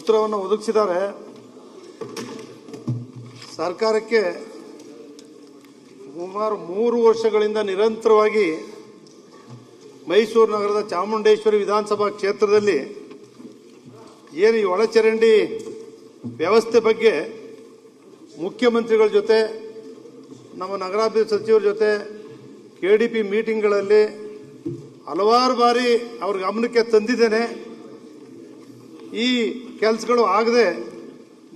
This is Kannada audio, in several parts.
ಉತ್ತರವನ್ನು ಒದಗಿಸಿದ್ದಾರೆ. ಸರ್ಕಾರಕ್ಕೆ ಸುಮಾರು 3 ವರ್ಷಗಳಿಂದ ನಿರಂತರವಾಗಿ ಮೈಸೂರು ನಗರದ ಚಾಮುಂಡೇಶ್ವರಿ ವಿಧಾನಸಭಾ ಕ್ಷೇತ್ರದಲ್ಲಿ ಏನು ಈ ಒಳಚರಂಡಿ ವ್ಯವಸ್ಥೆ ಬಗ್ಗೆ ಮುಖ್ಯಮಂತ್ರಿಗಳ ಜೊತೆ ನಮ್ಮ ನಗರಾಭಿವೃದ್ಧಿ ಸಚಿವರ ಜೊತೆ KDP ಮೀಟಿಂಗ್ಗಳಲ್ಲಿ ಹಲವಾರು ಬಾರಿ ಅವ್ರ ಗಮನಕ್ಕೆ ತಂದಿದ್ದೇನೆ. ಈ ಕೆಲಸಗಳು ಆಗದೆ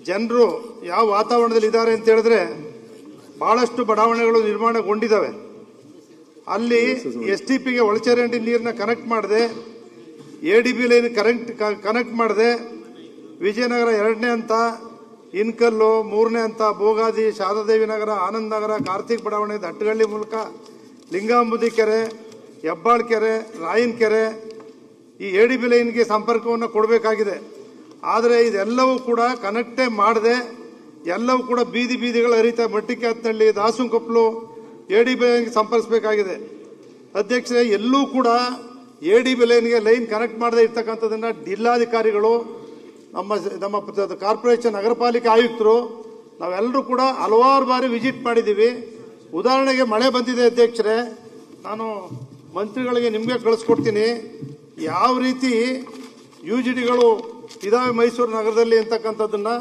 ಜನರು ಯಾವ ವಾತಾವರಣದಲ್ಲಿ ಇದ್ದಾರೆ ಅಂತ ಹೇಳಿದ್ರೆ ಬಹಳಷ್ಟು ಬಡಾವಣೆಗಳು ನಿರ್ಮಾಣಗೊಂಡಿದ್ದಾವೆ. ಅಲ್ಲಿ STPಗೆ ಒಳಚರಂಡಿ ನೀರನ್ನ ಕನೆಕ್ಟ್ ಮಾಡಿದೆ, ADB ಲೈನ್ ಕನೆಕ್ಟ್ ಮಾಡಿದೆ. ವಿಜಯನಗರ 2ನೇ ಹಂತ, ಇನ್ಕಲ್ಲು 3ನೇ ಹಂತ, ಭೋಗಾದಿ, ಶಾರದಾದೇವಿ ನಗರ, ಆನಂದ್ ನಗರ, ಕಾರ್ತಿಕ್ ಬಡಾವಣೆ, ದಟ್ಟಗಳ್ಳಿ ಮೂಲಕ ಲಿಂಗಾಂಬುದಿ ಕೆರೆ, ಹೆಬ್ಬಾಳ್ ಕೆರೆ, ರಾಯನ್ ಕೆರೆ ಈ ADB ಲೈನ್ಗೆ ಸಂಪರ್ಕವನ್ನು ಕೊಡಬೇಕಾಗಿದೆ. ಆದರೆ ಇದೆಲ್ಲವೂ ಕೂಡ ಕನೆಕ್ಟೇ ಮಾಡದೆ ಎಲ್ಲವೂ ಕೂಡ ಬೀದಿಗಳು ಹರಿತಾ ಮಟ್ಟಿಕ್ಯಾತ್ನಳ್ಳಿ, ದಾಸನಕೊಪ್ಪಲು ADB ಲೈನ್ಗೆ ಸಂಪರ್ಕಿಸಬೇಕಾಗಿದೆ. ಅಧ್ಯಕ್ಷರೇ, ಎಲ್ಲೂ ಕೂಡ ADB ಲೈನ್ಗೆ ಲೈನ್ ಕನೆಕ್ಟ್ ಮಾಡದೆ ಇರ್ತಕ್ಕಂಥದ್ದನ್ನು ಜಿಲ್ಲಾಧಿಕಾರಿಗಳು, ನಮ್ಮ ಕಾರ್ಪೊರೇಷನ್ ನಗರ ಪಾಲಿಕೆ ಆಯುಕ್ತರು ನಾವೆಲ್ಲರೂ ಕೂಡ ಹಲವಾರು ಬಾರಿ ವಿಸಿಟ್ ಮಾಡಿದ್ದೀವಿ. ಉದಾಹರಣೆಗೆ ಮಳೆ ಬಂದಿದೆ ಅಧ್ಯಕ್ಷರೇ, ನಾನು ಮಂತ್ರಿಗಳಿಗೆ ನಿಮಗೆ ಕಳಿಸ್ಕೊಡ್ತೀನಿ ಯಾವ ರೀತಿ UGDಗಳು ಇದಾವೆ ಮೈಸೂರು ನಗರದಲ್ಲಿ ಅಂತಕ್ಕಂಥದ್ದನ್ನು.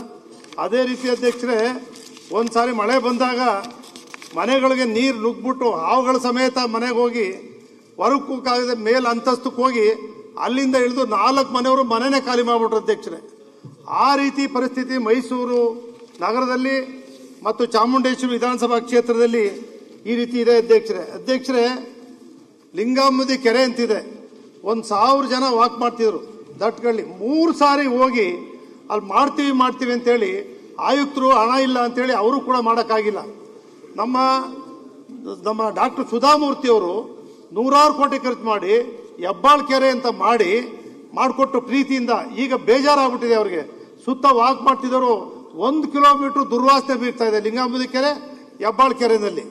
ಅದೇ ರೀತಿ ಅಧ್ಯಕ್ಷರೇ, ಒಂದು ಸಾರಿ ಮಳೆ ಬಂದಾಗ ಮನೆಗಳಿಗೆ ನೀರು ನುಗ್ಬಿಟ್ಟು ಹಾವುಗಳ ಸಮೇತ ಮನೆಗೆ ಹೋಗಿ ಹೊರಕ್ಕಾಗದೆ ಮೇಲೆ ಅಂತಸ್ತಕ್ಕೆ ಹೋಗಿ ಅಲ್ಲಿಂದ ಇಳಿದು 4 ಮನೆಯವರು ಮನೆನೇ ಖಾಲಿ ಮಾಡಿಬಿಟ್ರು ಅಧ್ಯಕ್ಷರೇ. ಆ ರೀತಿ ಪರಿಸ್ಥಿತಿ ಮೈಸೂರು ನಗರದಲ್ಲಿ ಮತ್ತು ಚಾಮುಂಡೇಶ್ವರಿ ವಿಧಾನಸಭಾ ಕ್ಷೇತ್ರದಲ್ಲಿ ಈ ರೀತಿ ಇದೆ ಅಧ್ಯಕ್ಷರೇ. ಲಿಂಗಾಂಬುದಿ ಕೆರೆ ಅಂತಿದೆ, 1000 ಜನ ವಾಕ್ ಮಾಡ್ತಿದ್ರು ದಟ್ಗಳ್ಳಿ. 3 ಸಾರಿ ಹೋಗಿ ಅಲ್ಲಿ ಮಾಡ್ತೀವಿ ಅಂತೇಳಿ ಆಯುಕ್ತರು ಹಣ ಇಲ್ಲ ಅಂತೇಳಿ ಅವರು ಕೂಡ ಮಾಡೋಕ್ಕಾಗಿಲ್ಲ. ನಮ್ಮ ಡಾಕ್ಟರ್ ಸುಧಾಮೂರ್ತಿ ಅವರು 100 ಕೋಟಿ ಖರ್ಚು ಮಾಡಿ ಹೆಬ್ಬಾಳ್ ಕೆರೆ ಅಂತ ಮಾಡಿಕೊಟ್ಟು ಪ್ರೀತಿಯಿಂದ ಈಗ ಬೇಜಾರಾಗ್ಬಿಟ್ಟಿದೆ ಅವ್ರಿಗೆ. ಸುತ್ತ ವಾಕ್ ಮಾಡ್ತಿದ್ದವರು 1 ಕಿಲೋಮೀಟರ್ ದುರ್ವಾಸನೆ ಬೀರ್ತಾ ಇದೆ ಲಿಂಗಾಂಬುದಿ ಕೆರೆ, ಹೆಬ್ಬಾಳ್ ಕೆರೆನಲ್ಲಿ.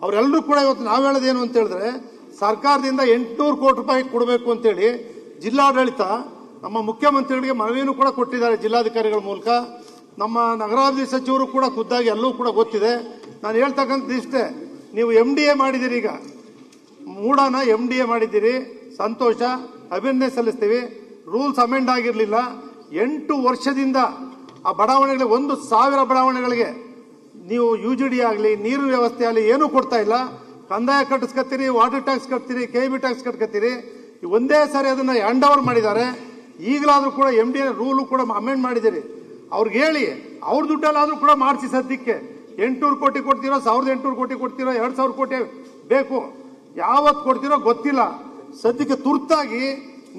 ಅವರೆಲ್ಲರೂ ಕೂಡ ಇವತ್ತು ನಾವು ಹೇಳೋದೇನು ಅಂತ ಹೇಳಿದ್ರೆ, ಸರ್ಕಾರದಿಂದ 800 ಕೋಟಿ ರೂಪಾಯಿ ಕೊಡಬೇಕು ಅಂತೇಳಿ ಜಿಲ್ಲಾಡಳಿತ ನಮ್ಮ ಮುಖ್ಯಮಂತ್ರಿಗಳಿಗೆ ಮನವಿಯನ್ನು ಕೂಡ ಕೊಟ್ಟಿದ್ದಾರೆ ಜಿಲ್ಲಾಧಿಕಾರಿಗಳ ಮೂಲಕ. ನಮ್ಮ ನಗರಾಭಿವೃದ್ಧಿ ಸಚಿವರು ಕೂಡ ಖುದ್ದಾಗಿ ಎಲ್ಲವೂ ಕೂಡ ಗೊತ್ತಿದೆ. ನಾನು ಹೇಳ್ತಕ್ಕಂಥದ್ದು ಇಷ್ಟೇ, ನೀವು MDA ಮಾಡಿದ್ದೀರಿ, ಈಗ ಮೂಡಾನ MDA ಮಾಡಿದ್ದೀರಿ, ಸಂತೋಷ, ಅಭಿನಂದನೆ ಸಲ್ಲಿಸ್ತೀವಿ. ರೂಲ್ಸ್ ಅಮೆಂಡ್ ಆಗಿರಲಿಲ್ಲ. 8 ವರ್ಷದಿಂದ ಆ ಬಡಾವಣೆಗಳಿಗೆ 1000 ಬಡಾವಣೆಗಳಿಗೆ ನೀವು UGD ಆಗಲಿ ನೀರು ವ್ಯವಸ್ಥೆ ಆಗಲಿ ಏನೂ ಕೊಡ್ತಾ ಇಲ್ಲ. ಕಂದಾಯ ಕಟ್ಟಿಸ್ಕೊತೀರಿ, ವಾಟರ್ ಟ್ಯಾಕ್ಸ್ ಕಟ್ತೀರಿ, KB ಟ್ಯಾಕ್ಸ್ ಕಟ್ಕೊತೀರಿ. ಒಂದೇ ಸಾರಿ ಅದನ್ನು ಹ್ಯಾಂಡ್ ಓವರ್ ಮಾಡಿದ್ದಾರೆ. ಈಗಲಾದರೂ ಕೂಡ MDA ರೂಲು ಕೂಡ ಅಮೆಂಡ್ ಮಾಡಿದ್ದೀರಿ. ಅವ್ರಿಗೆ ಹೇಳಿ ಅವ್ರ ದುಡ್ಡಲ್ಲಾದರೂ ಕೂಡ ಮಾಡಿಸಿ. ಸದ್ಯಕ್ಕೆ 800 ಕೋಟಿ ಕೊಡ್ತೀರೋ, 1800 ಕೋಟಿ ಕೊಡ್ತೀರೋ, 2000 ಕೋಟಿ ಬೇಕು, ಯಾವತ್ತು ಕೊಡ್ತೀರೋ ಗೊತ್ತಿಲ್ಲ. ಸದ್ಯಕ್ಕೆ ತುರ್ತಾಗಿ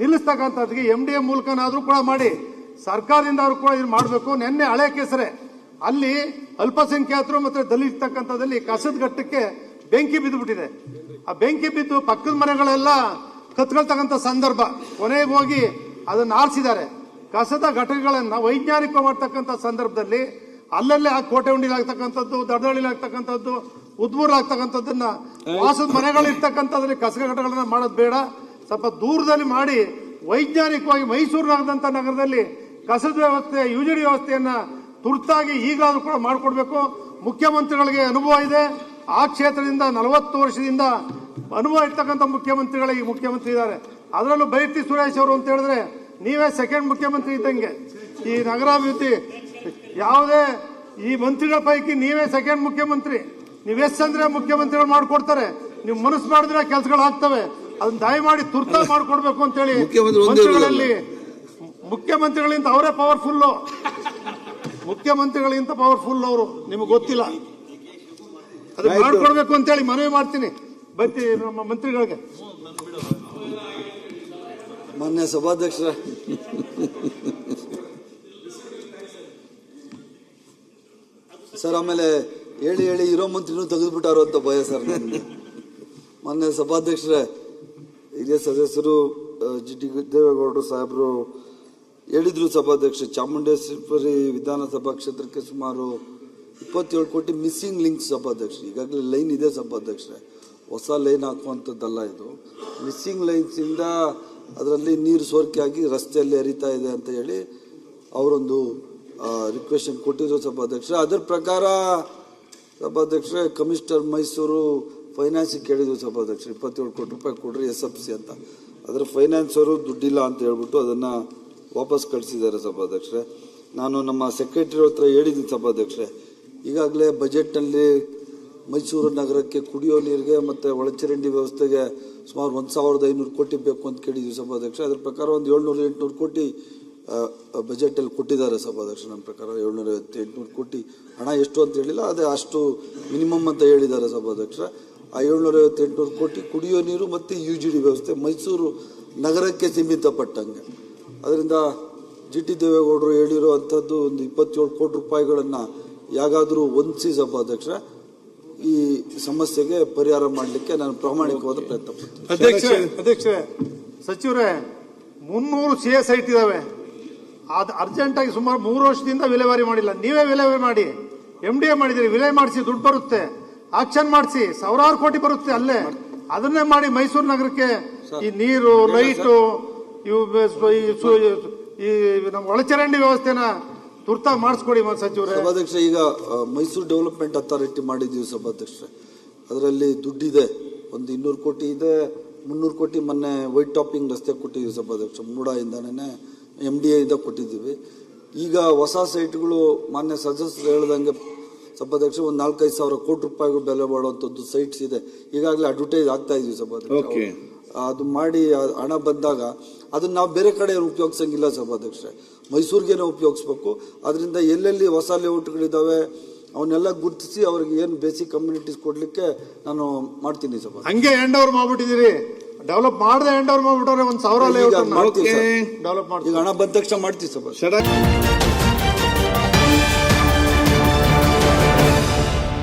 ನಿಲ್ಲಿಸ್ತಕ್ಕಂಥದ್ದಿಗೆ MDA ಮೂಲಕನಾದರೂ ಕೂಡ ಮಾಡಿ, ಸರ್ಕಾರದಿಂದ ಅವರು ಕೂಡ ಇದು ಮಾಡಬೇಕು. ನಿನ್ನೆ ಹಳೆ ಕೆಸರೆ ಅಲ್ಲಿ ಅಲ್ಪಸಂಖ್ಯಾತರು ಮತ್ತು ದಲಿತಕ್ಕಂಥದ್ದಲ್ಲಿ ಕಸದ ಘಟ್ಟಕ್ಕೆ ಬೆಂಕಿ ಬಿದ್ದುಬಿಟ್ಟಿದೆ. ಆ ಬೆಂಕಿ ಬಿದ್ದು ಪಕ್ಕದ ಮನೆಗಳೆಲ್ಲ ಕತ್ಕೊಳ್ತಕ್ಕಂಥ ಸಂದರ್ಭ. ಕೊನೆಗೆ ಹೋಗಿ ಅದನ್ನು ಆರಿಸಿದ್ದಾರೆ. ಕಸದ ಘಟಕಗಳನ್ನು ವೈಜ್ಞಾನಿಕ ಮಾಡ್ತಕ್ಕಂಥ ಸಂದರ್ಭದಲ್ಲಿ ಅಲ್ಲಲ್ಲೇ ಆ ಕೋಟೆ ಉಂಡಿಲಾಗ್ತಕ್ಕಂಥದ್ದು, ದಡದಳ್ಳಿಲಾಗ್ತಕ್ಕಂಥದ್ದು, ಉದ್ಬೂರ್ಲಾಗ್ತಕ್ಕಂಥದ್ದನ್ನ ವಾಸದ ಮನೆಗಳು ಇರ್ತಕ್ಕಂಥದ್ರಲ್ಲಿ ಕಸ ಘಟಕಗಳನ್ನ ಮಾಡೋದು ಬೇಡ. ಸ್ವಲ್ಪ ದೂರದಲ್ಲಿ ಮಾಡಿ ವೈಜ್ಞಾನಿಕವಾಗಿ ಮೈಸೂರು ನಗರದಂಥ ನಗರದಲ್ಲಿ ಕಸದ ವ್ಯವಸ್ಥೆ, UGD ವ್ಯವಸ್ಥೆಯನ್ನ ತುರ್ತಾಗಿ ಈಗಲಾದರೂ ಕೂಡ ಮಾಡಿಕೊಡ್ಬೇಕು. ಮುಖ್ಯಮಂತ್ರಿಗಳಿಗೆ ಅನುಭವ ಇದೆ. ಆ ಕ್ಷೇತ್ರದಿಂದ 40 ವರ್ಷದಿಂದ ಅನುಭವ ಇರ್ತಕ್ಕಂಥ ಮುಖ್ಯಮಂತ್ರಿಗಳಿಗೆ ಮುಖ್ಯಮಂತ್ರಿ ಇದ್ದಾರೆ. ಅದರಲ್ಲೂ ಬೈರತಿ ಸುರೇಶ್ ಅವರು ಅಂತ ಹೇಳಿದ್ರೆ ನೀವೇ ಸೆಕೆಂಡ್ ಮುಖ್ಯಮಂತ್ರಿ ಇದ್ದಂಗೆ. ಈ ನಗರಾಭಿವೃದ್ಧಿ ಯಾವುದೇ ಈ ಮಂತ್ರಿಗಳ ಪೈಕಿ ನೀವೇ ಸೆಕೆಂಡ್ ಮುಖ್ಯಮಂತ್ರಿ. ನೀವು ಅಂದ್ರೆ ಮುಖ್ಯಮಂತ್ರಿಗಳು ಮಾಡಿಕೊಡ್ತಾರೆ. ನೀವು ಮನಸ್ಸು ಮಾಡಿದ್ರೆ ಕೆಲಸಗಳು ಆಗ್ತವೆ. ಅದನ್ನ ದಯಮಾಡಿ ತುರ್ತಾಗಿ ಮಾಡಿಕೊಡ್ಬೇಕು ಅಂತೇಳಿ ಮಂತ್ರಿಗಳಲ್ಲಿ ಮುಖ್ಯಮಂತ್ರಿಗಳಿಂದ ಅವರೇ ಪವರ್ಫುಲ್ಲು. ಮುಖ್ಯಮಂತ್ರಿಗಳಿಂದ ಪವರ್ಫುಲ್ ಅವರು, ನಿಮಗೆ ಗೊತ್ತಿಲ್ಲ. ಅದು ಮಾಡ್ಕೊಡ್ಬೇಕು ಅಂತೇಳಿ ಮನವಿ ಮಾಡ್ತೀನಿ ಬರ್ತೀವಿ ನಮ್ಮ ಮಂತ್ರಿಗಳಿಗೆ. ಮಾನ್ಯ ಸಭಾಧ್ಯಕ್ಷರ, ಸರ್ ಆಮೇಲೆ ಹೇಳಿ ಇರೋ ಮಂತ್ರಿನೂ ತೆಗೆದುಬಿಟ್ಟಾರೋ ಅಂತ ಭಯ ಸರ್ ನನಗೆ. ಮಾನ್ಯ ಸಭಾಧ್ಯಕ್ಷರೇ, ಹಿರಿಯ ಸದಸ್ಯರು GT ದೇವೇಗೌಡರು ಸಾಹೇಬರು ಹೇಳಿದ್ರು ಸಭಾಧ್ಯಕ್ಷ, ಚಾಮುಂಡೇಶ್ವರಿ ವಿಧಾನಸಭಾ ಕ್ಷೇತ್ರಕ್ಕೆ ಸುಮಾರು 27 ಕೋಟಿ ಮಿಸ್ಸಿಂಗ್ ಲಿಂಕ್ಸ್ ಸಭಾಧ್ಯಕ್ಷ. ಈಗಾಗಲೇ ಲೈನ್ ಇದೆ ಸಭಾಧ್ಯಕ್ಷರೇ, ಹೊಸ ಲೈನ್ ಹಾಕುವಂಥದ್ದಲ್ಲ ಇದು. ಮಿಸ್ಸಿಂಗ್ ಲೈನ್ಸಿಂದ ಅದರಲ್ಲಿ ನೀರು ಸೋರಿಕೆ ಆಗಿ ರಸ್ತೆಯಲ್ಲಿ ಹರಿತಾ ಇದೆ ಅಂತ ಹೇಳಿ ಅವರೊಂದು ರಿಕ್ವೆಷನ್ ಕೊಟ್ಟಿದ್ರು ಸಭಾಧ್ಯಕ್ಷರೇ. ಅದರ ಪ್ರಕಾರ ಸಭಾಧ್ಯಕ್ಷರೇ ಕಮಿಷನರ್ ಮೈಸೂರು ಫೈನಾನ್ಸಿಗೆ ಕೇಳಿದ್ರು ಸಭಾಧ್ಯಕ್ಷರು 27 ಕೋಟಿ ರೂಪಾಯಿ ಕೊಡ್ರಿ SFC ಅಂತ. ಅದರ ಫೈನಾನ್ಸ್ ಅವರು ದುಡ್ಡಿಲ್ಲ ಅಂತ ಹೇಳ್ಬಿಟ್ಟು ಅದನ್ನ ವಾಪಸ್ ಕಳಿಸಿದ್ದಾರೆ ಸಭಾಧ್ಯಕ್ಷರೇ. ನಾನು ನಮ್ಮ ಸೆಕ್ರೆಟರಿ ಹತ್ರ ಹೇಳಿದ್ದೀನಿ ಸಭಾಧ್ಯಕ್ಷರೇ, ಈಗಾಗಲೇ ಬಜೆಟ್ನಲ್ಲಿ ಮೈಸೂರು ನಗರಕ್ಕೆ ಕುಡಿಯೋ ನೀರಿಗೆ ಮತ್ತು ಒಳಚರಂಡಿ ವ್ಯವಸ್ಥೆಗೆ ಸುಮಾರು 1,500 ಕೋಟಿ ಬೇಕು ಅಂತ ಕೇಳಿದ್ವಿ ಸಭಾಧ್ಯಕ್ಷ. ಅದ್ರ ಪ್ರಕಾರ ಒಂದು 700-800 ಕೋಟಿ ಬಜೆಟಲ್ಲಿ ಕೊಟ್ಟಿದ್ದಾರೆ ಸಭಾಧ್ಯಕ್ಷ. ನಮ್ಮ ಪ್ರಕಾರ 750-800 ಕೋಟಿ ಹಣ ಎಷ್ಟು ಅಂತ ಹೇಳಿಲ್ಲ, ಅದೇ ಅಷ್ಟು ಮಿನಿಮಮ್ ಅಂತ ಹೇಳಿದ್ದಾರೆ ಸಭಾಧ್ಯಕ್ಷ. ಆ 750-800 ಕೋಟಿ ಕುಡಿಯೋ ನೀರು ಮತ್ತು UGD ವ್ಯವಸ್ಥೆ ಮೈಸೂರು ನಗರಕ್ಕೆ ಸೀಮಿತಪಟ್ಟಂಗೆ. ಅದರಿಂದ GT ದೇವೇಗೌಡರು ಹೇಳಿರೋ ಅಂಥದ್ದು ಒಂದು 27 ಕೋಟಿ ರೂಪಾಯಿಗಳನ್ನು ಯಾಗಾದರೂ ಹೊಂದಿಸಿ ಸಭಾಧ್ಯಕ್ಷ ಈ ಸಮಸ್ಯೆಗೆ ಪರಿಹಾರ ಮಾಡಲಿಕ್ಕೆ ನಾನು ಪ್ರಾಮಾಣಿಕವಾದ ಪ್ರಯತ್ನ ಪಡ್ತೀನಿ. ಅಧ್ಯಕ್ಷರೇ, ಸಚಿವರೇ, 300 CS ಸೈಟ್ ಇದಾವೆ. ಅದು ಅರ್ಜೆಂಟ್ ಆಗಿ ಸುಮಾರು 3 ವರ್ಷದಿಂದ ವಿಲೇವಾರಿ ಮಾಡಿಲ್ಲ. ನೀವೇ ವಿಲೇವಾರಿ ಮಾಡಿ, MDA ಮಾಡಿದಿರಿ, ವಿಲೇ ಮಾಡಿಸಿ, ದುಡ್ಡು ಬರುತ್ತೆ, ಆಕ್ಷನ್ ಮಾಡಿಸಿ, ಸಾವಿರಾರು ಕೋಟಿ ಬರುತ್ತೆ ಅಲ್ಲೇ. ಅದನ್ನೇ ಮಾಡಿ ಮೈಸೂರು ನಗರಕ್ಕೆ ಈ ನೀರು, ಲೈಟು, ಇವು ಈ ನಮ್ಮ ಒಳಚರಂಡಿ ವ್ಯವಸ್ಥೆನ ತುರ್ತಾಗಿ ಮಾಡಿಸ್ಕೊಡಿ ಸಚಿವರೇ. ಸಭಾಧ್ಯಕ್ಷ, ಈಗ ಮೈಸೂರು ಡೆವಲಪ್ಮೆಂಟ್ ಅಥಾರಿಟಿ ಮಾಡಿದ್ದೀವಿ ಸಭಾಧ್ಯಕ್ಷ. ಅದರಲ್ಲಿ ದುಡ್ಡಿದೆ, ಒಂದು 200 ಕೋಟಿ ಇದೆ, 300 ಕೋಟಿ ಮೊನ್ನೆ ವೈಟ್ ಟಾಪಿಂಗ್ ರಸ್ತೆ ಕೊಟ್ಟಿದ್ದೀವಿ ಸಭಾಧ್ಯಕ್ಷ. ಮೂಡಾಯಿಂದನೇ MDA ಇಂದ ಕೊಟ್ಟಿದ್ದೀವಿ. ಈಗ ಹೊಸ ಸೈಟ್ಗಳು ಮಾನ್ಯ ಸದಸ್ಯರು ಹೇಳ್ದಂಗೆ ಸಭಾಧ್ಯಕ್ಷ ಒಂದು 4-5 ಸಾವಿರ ಕೋಟಿ ರೂಪಾಯಿಗೂ ಬೆಲೆ ಬಾಳುವಂಥದ್ದು ಸೈಟ್ಸ್ ಇದೆ. ಈಗಾಗಲೇ ಅಡ್ವರ್ಟೈಸ್ ಆಗ್ತಾ ಇದೀವಿ ಸಭಾಧ್ಯಕ್ಷ. ಅದು ಮಾಡಿ ಹಣ ಬಂದಾಗ ಅದನ್ನ ನಾವು ಬೇರೆ ಕಡೆ ಉಪಯೋಗಿಸಂಗಿಲ್ಲ ಸಭಾಧ್ಯಕ್ಷ, ಮೈಸೂರಿಗೇನೆ ಉಪಯೋಗಿಸ್ಬೇಕು. ಅದರಿಂದ ಎಲ್ಲೆಲ್ಲಿ ಹೊಸ ಲೇಔಟ್ಗಳಿದ್ದಾವೆ ಅವನ್ನೆಲ್ಲ ಗುರುತಿಸಿ ಅವ್ರಿಗೆ ಏನು ಬೇಸಿಕ್ ಕಮ್ಯುನಿಟೀಸ್ ಕೊಡ್ಲಿಕ್ಕೆ ನಾನು ಮಾಡ್ತೀನಿ ಸಭಾ. ಹಂಗೆ ಹ್ಯಾಂಡ್ ಓವರ್ ಮಾಡ್ಬಿಟ್ಟಿದ್ದೀರಿ, ಡೆವಲಪ್ ಮಾಡದೆ ಹ್ಯಾಂಡ್ ಓವರ್ ಮಾಡ್ಬಿಟ್ಟವ್ರೆ. 1,000 ಲೇಔಟ್ ಮಾಡ್ತೀವಿ ಡೆವಲಪ್ ಮಾಡಿ ಈಗ ಹಣ ಬಂದ ತಕ್ಷಣ ಮಾಡ್ತೀವಿ ಸಭಾ.